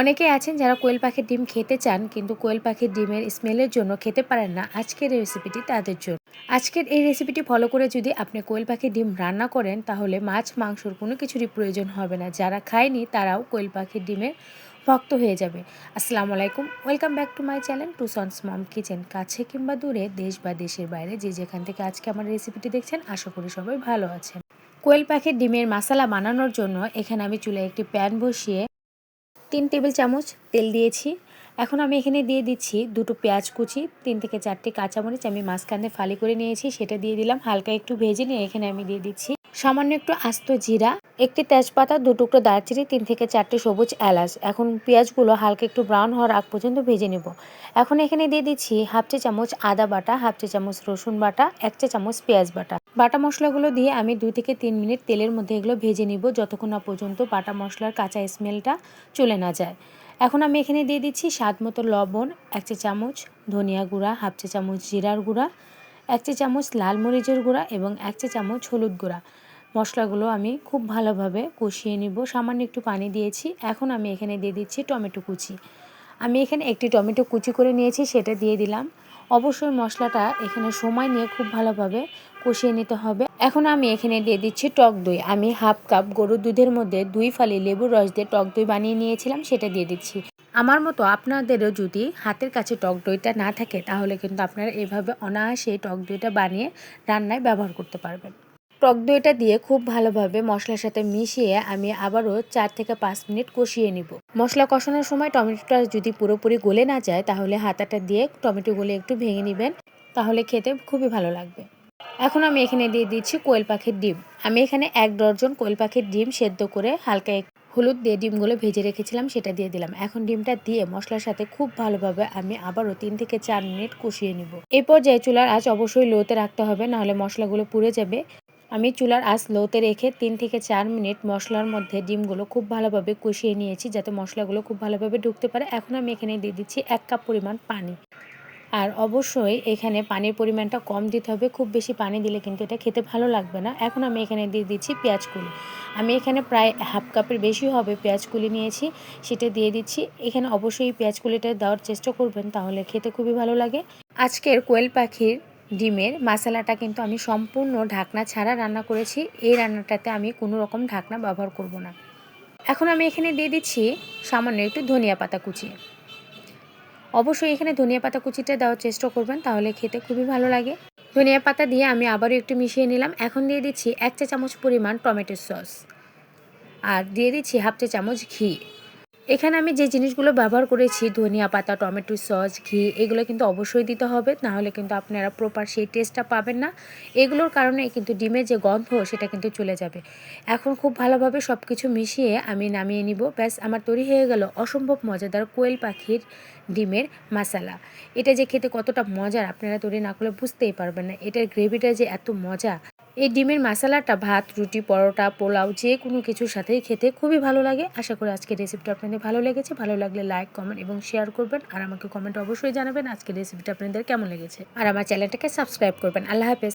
অনেকেই আছেন যারা কোয়েল পাখির ডিম খেতে চান কিন্তু কোয়েল পাখির ডিমের স্মেলের জন্য খেতে পারেন না। আজকের এই রেসিপিটি তাদের জন্য। আজকের এই রেসিপিটি ফলো করে যদি আপনি কোয়েল পাখির ডিম রান্না করেন তাহলে মাছ মাংসর কোনো কিছুরই প্রয়োজন হবে না। যারা খায়নি তারাও কোয়েল পাখির ডিমের ভক্ত হয়ে যাবে। আসসালামু আলাইকুম, welcome back to my channel Tushon's mom kitchen. কাছে কিংবা দূরে, দেশ বা দেশের বাইরে যে যেখান থেকে আজকে আমার রেসিপিটি দেখছেন, আশা করি সবাই ভালো আছেন। কোয়েল পাখির ডিমের মশলা বানানোর জন্য এখানে আমি চুলায় একটি প্যান বসিয়ে 3 টেবিল চামচ তেল দিয়েছি। এখন আমি এখানে দিয়ে দিচ্ছি দুটো পেঁয়াজ কুচি, 3 থেকে 4টি কাঁচামরিচ আমি মাঝখানে ফালি করে নিয়েছি, সেটা দিয়ে দিলাম। হালকা একটু ভেজে নিয়ে এখানে আমি দিয়ে দিচ্ছি সামান্য একটু আস্ত জিরা, একটি তেজপাতা, 2 টুকরো দারচিনি, 3 থেকে 4টি সবুজ এলাচ। এখন পেঁয়াজগুলো হালকা একটু ব্রাউন হওয়ার আগ পর্যন্ত ভেজে নেব। এখন এখানে দিয়ে দিচ্ছি হাফ চা চামচ আদা বাটা, হাফ চা চামচ রসুন বাটা, 1 চা চামচ পেঁয়াজ বাটা। বাটা মশলাগুলো দিয়ে আমি 2 থেকে 3 মিনিট তেলের মধ্যে এগুলো ভেজে নিব, যতক্ষণ না পর্যন্ত বাটা মশলার কাঁচা স্মেলটা চলে না যায়। এখন আমি এখানে দিয়ে দিচ্ছি স্বাদ মতো লবণ, 1 চা চামচ ধনিয়া গুঁড়া, হাফ চা চামচ জিরার গুঁড়া, 1 চা চামচ লাল মরিচের গুঁড়া এবং 1 চা চামচ হলুদ গুঁড়া। মশলাগুলো আমি খুব ভালোভাবে কষিয়ে নিব। সামান্য একটু পানি দিয়েছি। এখন আমি এখানে দিয়ে দিচ্ছি টমেটো কুচি। আমি এখানে একটি টমেটো কুচি করে নিয়েছি, সেটা দিয়ে দিলাম। অবশ্যই মশলাটা এখানে সময় নিয়ে খুব ভালোভাবে কষিয়ে নিতে হবে। এখন আমি এখানে দিয়ে দিচ্ছি টক দই। আমি হাফ কাপ গরুর দুধের মধ্যে 2 ফালি লেবুর রস দিয়ে টক দই বানিয়ে নিয়েছিলাম, সেটা দিয়ে দিচ্ছি। আমার মতো আপনাদেরও যদি হাতের কাছে টক দইটা না থাকে তাহলে কিন্তু আপনারা এভাবে অনায়াসে টক দইটা বানিয়ে রান্নায় ব্যবহার করতে পারবেন। টক দইটা দিয়ে খুব ভালোভাবে মশলার সাথে মিশিয়ে আমি আবারও 4 থেকে 5 মিনিট কষিয়ে নিব। মশলা কষানোর সময় টমেটোটা যদি পুরোপুরি গলে না যায় তাহলে হাতাটা দিয়ে টমেটোগুলো একটু ভেঙে নেবেন, তাহলে খেতে খুবই ভালো লাগবে। এখন আমি এখানে দিয়ে দিচ্ছি কোয়েল পাখির ডিম। আমি এখানে 1 ডজন কোয়েল পাখির ডিম সেদ্ধ করে হালকা হলুদ দিয়ে ডিমগুলো ভেজে রেখেছিলাম, সেটা দিয়ে দিলাম। এখন ডিমটা দিয়ে মশলার সাথে খুব ভালোভাবে আমি আবারও 3 থেকে 4 মিনিট কষিয়ে নিব। এই পর্যায়ে চুলার আঁচ অবশ্যই লোতে রাখতে হবে, নাহলে মশলাগুলো পুড়ে যাবে। আমি চুলার আঁচ লোতে রেখে 3 থেকে 4 মিনিট মশলার মধ্যে ডিমগুলো খুব ভালোভাবে কষিয়ে নিয়েছি, যাতে মশলাগুলো খুব ভালোভাবে ঢুকতে পারে। এখন আমি এখানে দিয়ে দিচ্ছি 1 কাপ পরিমাণ পানি। আর অবশ্যই এখানে পানির পরিমাণটা কম দিতে হবে, খুব বেশি পানি দিলে কিন্তু এটা খেতে ভালো লাগবে না। এখন আমি এখানে দিয়ে দিচ্ছি পেঁয়াজ কুলি। আমি এখানে প্রায় হাফ কাপের বেশি হবে পেঁয়াজ কুলি নিয়েছি, সেটা দিয়ে দিচ্ছি। এখানে অবশ্যই পেঁয়াজ কুলিটা দেওয়ার চেষ্টা করবেন, তাহলে খেতে খুবই ভালো লাগে। আজকের কোয়েল পাখির ডিমের মশলাটা কিন্তু আমি সম্পূর্ণ ঢাকনা ছাড়া রান্না করেছি। এই রান্নাটাতে আমি কোনো রকম ঢাকনা ব্যবহার করব না। এখন আমি এখানে দিয়ে দিচ্ছি সামান্য একটু ধনিয়া পাতা কুচি। অবশ্যই এখানে ধনিয়া পাতা কুচিটা দেওয়ার চেষ্টা করবেন, তাহলে খেতে খুবই ভালো লাগে। ধনিয়া পাতা দিয়ে আমি আবারও একটু মিশিয়ে নিলাম। এখন দিয়ে দিচ্ছি 1 চা চামচ পরিমাণ টমেটো সস আর দিয়ে দিচ্ছি হাফ চা চামচ ঘি। এখানে আমি যে জিনিসগুলো ব্যবহার করেছি, ধনিয়া পাতা, টমেটো সস, ঘি, এগুলো কিন্তু অবশ্যই দিতে হবে, নাহলে কিন্তু আপনারা প্রপার সেই টেস্টটা পাবেন না। এগুলোর কারণে কিন্তু ডিমের যে গন্ধ সেটা কিন্তু চলে যাবে। এখন খুব ভালোভাবে সব কিছু মিশিয়ে আমি নামিয়ে নিব। ব্যাস, আমার তৈরি হয়ে গেল অসম্ভব মজাদার কোয়েল পাখির ডিমের মশলা। এটা যে খেতে কতটা মজার আপনারা তৈরি না করলে বুঝতেই পারবেন না। এটার গ্রেভিটা যে এত মজা। এই ডিমের মশলাটা ভাত, রুটি, পরোটা, পোলাও যে কোনো কিছুর সাথেই খেতে খুবই ভালো লাগে। আশা করি আজকের রেসিপিটা আপনাদের ভালো লেগেছে। ভালো লাগলে লাইক, কমেন্ট এবং শেয়ার করবেন। আর আমাকে কমেন্ট অবশ্যই জানাবেন আজকের রেসিপিটা আপনাদের কেমন লেগেছে। আর আমার চ্যানেলটাকে সাবস্ক্রাইব করবেন। আল্লাহ হাফেজ।